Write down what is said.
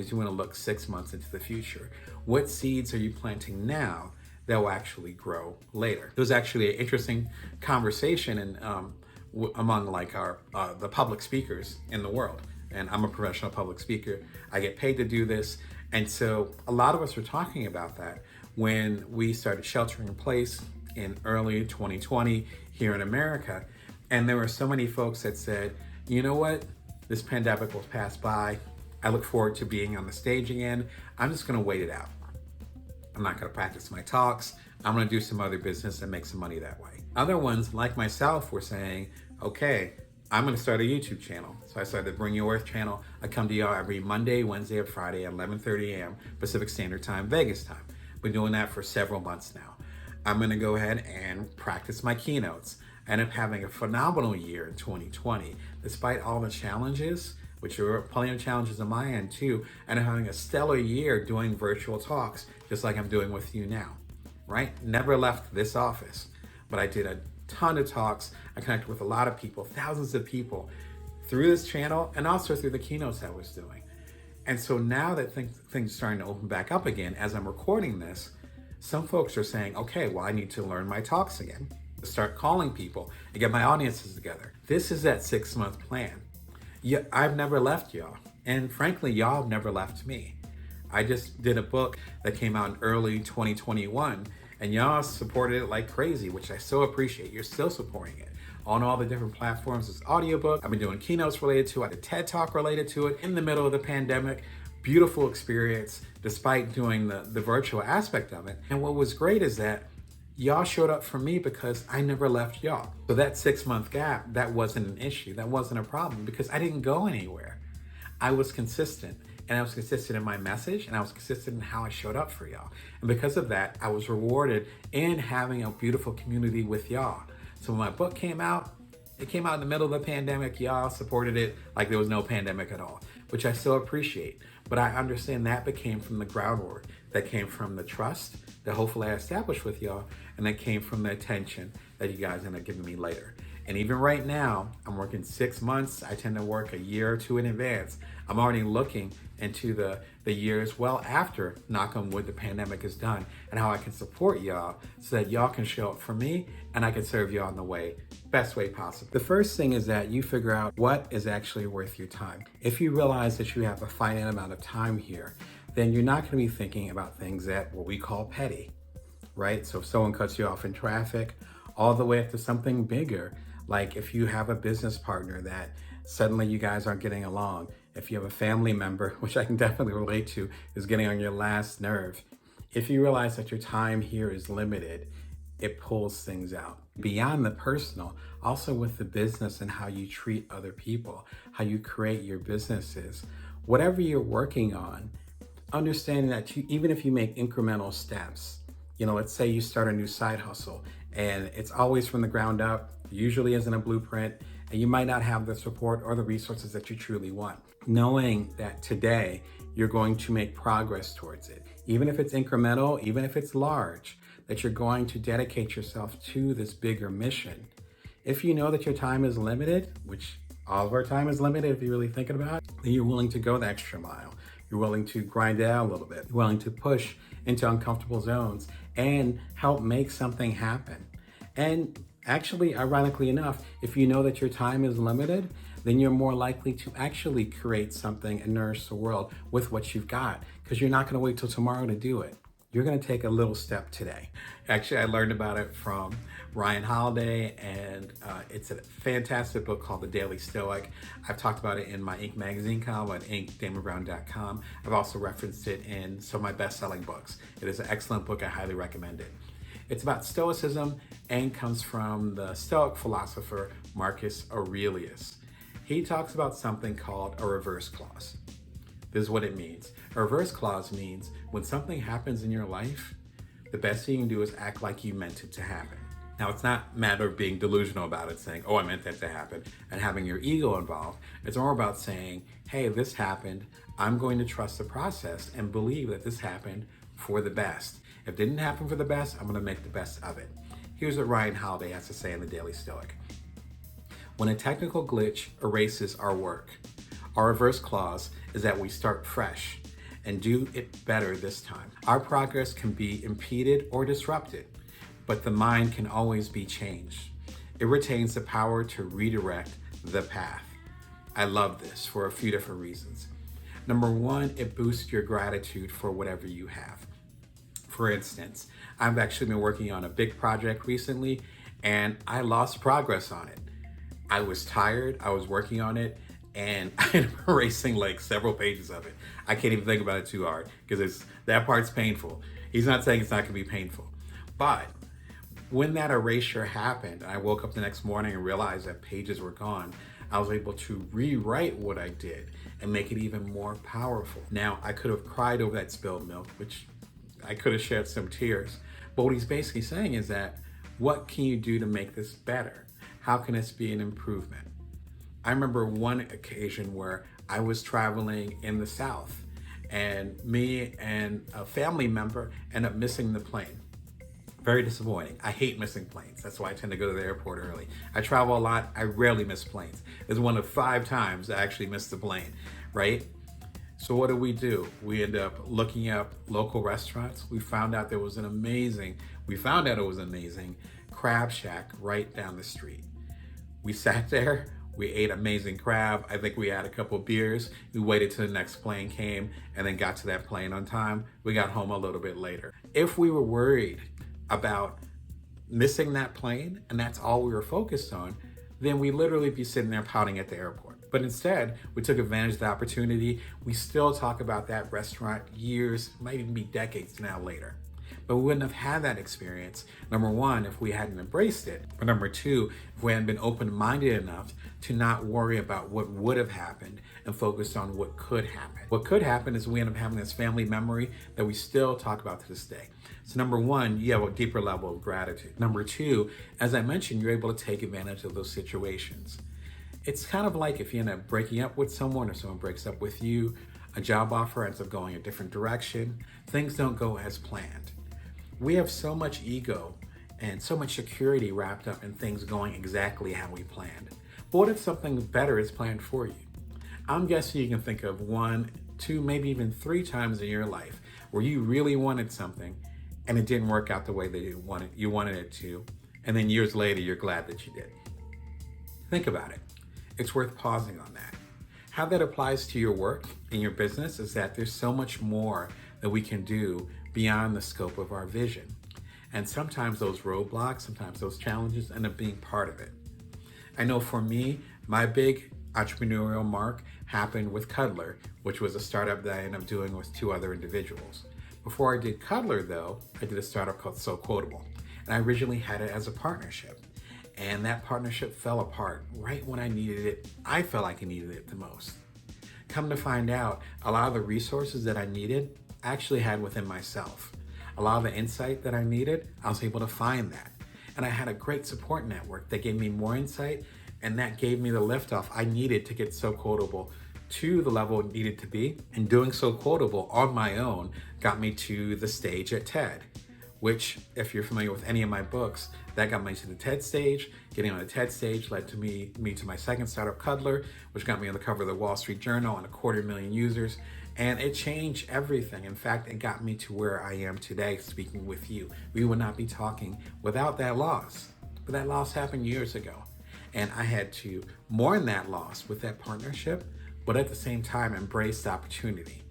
is you want to look 6 months into the future. What seeds are you planting now that will actually grow later? It was actually an interesting conversation among like the public speakers in the world. And I'm a professional public speaker. I get paid to do this. And so a lot of us were talking about that when we started sheltering in place in early 2020 here in America. And there were so many folks that said, you know what? This pandemic will pass by. I look forward to being on the stage again. I'm just gonna wait it out. I'm not gonna practice my talks. I'm gonna do some other business and make some money that way. Other ones, like myself, were saying, okay, I'm gonna start a YouTube channel. So I started the Bring Your Worth channel. I come to y'all every Monday, Wednesday, or Friday at 11:30 a.m. Pacific Standard Time, Vegas time. Been doing that for several months now. I'm gonna go ahead and practice my keynotes. I ended up having a phenomenal year in 2020. Despite all the challenges, which were plenty of challenges on my end too, and I'm having a stellar year doing virtual talks, just like I'm doing with you now, right? Never left this office, but I did a ton of talks. I connected with a lot of people, thousands of people through this channel and also through the keynotes I was doing. And so now that things are starting to open back up again, as I'm recording this, some folks are saying, okay, well, I need to learn my talks again, start calling people and get my audiences together. This is that 6-month plan. Yeah, I've never left y'all. And frankly, y'all have never left me. I just did a book that came out in early 2021 and y'all supported it like crazy, which I so appreciate. You're still supporting it on all the different platforms. This audiobook, I've been doing keynotes related to it. I did TED Talk related to it in the middle of the pandemic. Beautiful experience, despite doing the virtual aspect of it. And what was great is that y'all showed up for me because I never left y'all. So that 6-month gap, that wasn't an issue. That wasn't a problem because I didn't go anywhere. I was consistent, and I was consistent in my message, and I was consistent in how I showed up for y'all. And because of that, I was rewarded in having a beautiful community with y'all. So when my book came out, it came out in the middle of the pandemic. Y'all supported it like there was no pandemic at all, which I still appreciate. But I understand that became from the groundwork, that came from the trust that hopefully I established with y'all, and that came from the attention that you guys end up giving me later. And even right now, I'm working 6 months. I tend to work a year or two in advance. I'm already looking into the years well after, knock on wood, the pandemic is done, and how I can support y'all so that y'all can show up for me and I can serve y'all in the best way possible. The first thing is that you figure out what is actually worth your time. If you realize that you have a finite amount of time here, then you're not going to be thinking about things that what we call petty, right? So if someone cuts you off in traffic, all the way up to something bigger, like if you have a business partner that suddenly you guys aren't getting along, if you have a family member, which I can definitely relate to, is getting on your last nerve, if you realize that your time here is limited, it pulls things out. Beyond the personal, also with the business and how you treat other people, how you create your businesses, whatever you're working on, understanding that even if you make incremental steps, let's say you start a new side hustle and it's always from the ground up, usually isn't a blueprint, and you might not have the support or the resources that you truly want. Knowing that today you're going to make progress towards it, even if it's incremental, even if it's large, that you're going to dedicate yourself to this bigger mission. If you know that your time is limited, which all of our time is limited if you're really thinking about it, then you're willing to go the extra mile. You're willing to grind it out a little bit. You're willing to push into uncomfortable zones and help make something happen. And actually, ironically enough, if you know that your time is limited, then you're more likely to actually create something and nourish the world with what you've got, because you're not going to wait till tomorrow to do it. You're going to take a little step today. Actually, I learned about it from Ryan Holiday, and it's a fantastic book called The Daily Stoic. I've talked about it in my Inc. magazine column at damonbrown.com. I've also referenced it in some of my best-selling books. It is an excellent book. I highly recommend it. It's about Stoicism and comes from the Stoic philosopher Marcus Aurelius. He talks about something called a reverse clause. This is what it means. A reverse clause means when something happens in your life, the best thing you can do is act like you meant it to happen. Now, it's not a matter of being delusional about it, saying, oh, I meant that to happen, and having your ego involved. It's more about saying, hey, this happened. I'm going to trust the process and believe that this happened for the best. If it didn't happen for the best, I'm going to make the best of it. Here's what Ryan Holiday has to say in The Daily Stoic. When a technical glitch erases our work, our reverse clause is that we start fresh and do it better this time. Our progress can be impeded or disrupted, but the mind can always be changed. It retains the power to redirect the path. I love this for a few different reasons. Number one, it boosts your gratitude for whatever you have. For instance, I've actually been working on a big project recently and I lost progress on it. I was tired, I was working on it, and I ended up erasing like several pages of it. I can't even think about it too hard because that part's painful. He's not saying it's not gonna be painful. But when that erasure happened, I woke up the next morning and realized that pages were gone. I was able to rewrite what I did and make it even more powerful. Now, I could have cried over that spilled milk, which I could have shed some tears. But what he's basically saying is that, what can you do to make this better? How can this be an improvement? I remember one occasion where I was traveling in the South and me and a family member ended up missing the plane. Very disappointing. I hate missing planes. That's why I tend to go to the airport early. I travel a lot. I rarely miss planes. It's one of 5 times I actually missed the plane, right? So what do? We end up looking up local restaurants. We found out it was an amazing crab shack right down the street. We sat there, we ate amazing crab. I think we had a couple beers. We waited till the next plane came and then got to that plane on time. We got home a little bit later. If we were worried about missing that plane and that's all we were focused on, then we literally be sitting there pouting at the airport. But instead, we took advantage of the opportunity. We still talk about that restaurant years, might even be decades now later. But we wouldn't have had that experience, number one, if we hadn't embraced it. But number two, if we hadn't been open-minded enough to not worry about what would have happened and focus on what could happen. What could happen is we end up having this family memory that we still talk about to this day. So number one, you have a deeper level of gratitude. Number two, as I mentioned, you're able to take advantage of those situations. It's kind of like if you end up breaking up with someone or someone breaks up with you, a job offer ends up going a different direction, things don't go as planned. We have so much ego and so much security wrapped up in things going exactly how we planned. But what if something better is planned for you? I'm guessing you can think of 1, 2, maybe even 3 times in your life where you really wanted something and it didn't work out the way that you wanted it to, and then years later you're glad that you did. Think about it. It's worth pausing on that. How that applies to your work and your business is that there's so much more that we can do beyond the scope of our vision. And sometimes those roadblocks, sometimes those challenges end up being part of it. I know for me, my big entrepreneurial mark happened with Cuddler, which was a startup that I ended up doing with 2 other individuals. Before I did Cuddler though, I did a startup called So Quotable. And I originally had it as a partnership. And that partnership fell apart right when I needed it. I felt like I needed it the most. Come to find out, a lot of the resources that I needed, I actually had within myself. A lot of the insight that I needed, I was able to find that. And I had a great support network that gave me more insight, and that gave me the liftoff I needed to get So Quotable to the level it needed to be. And doing So Quotable on my own got me to the stage at TED, which, if you're familiar with any of my books, that got me to the TED stage. Getting on the TED stage led to me to my second startup, Cuddler, which got me on the cover of the Wall Street Journal and 250,000 users. And it changed everything. In fact, it got me to where I am today speaking with you. We would not be talking without that loss. But that loss happened years ago. And I had to mourn that loss with that partnership, but at the same time, embrace the opportunity.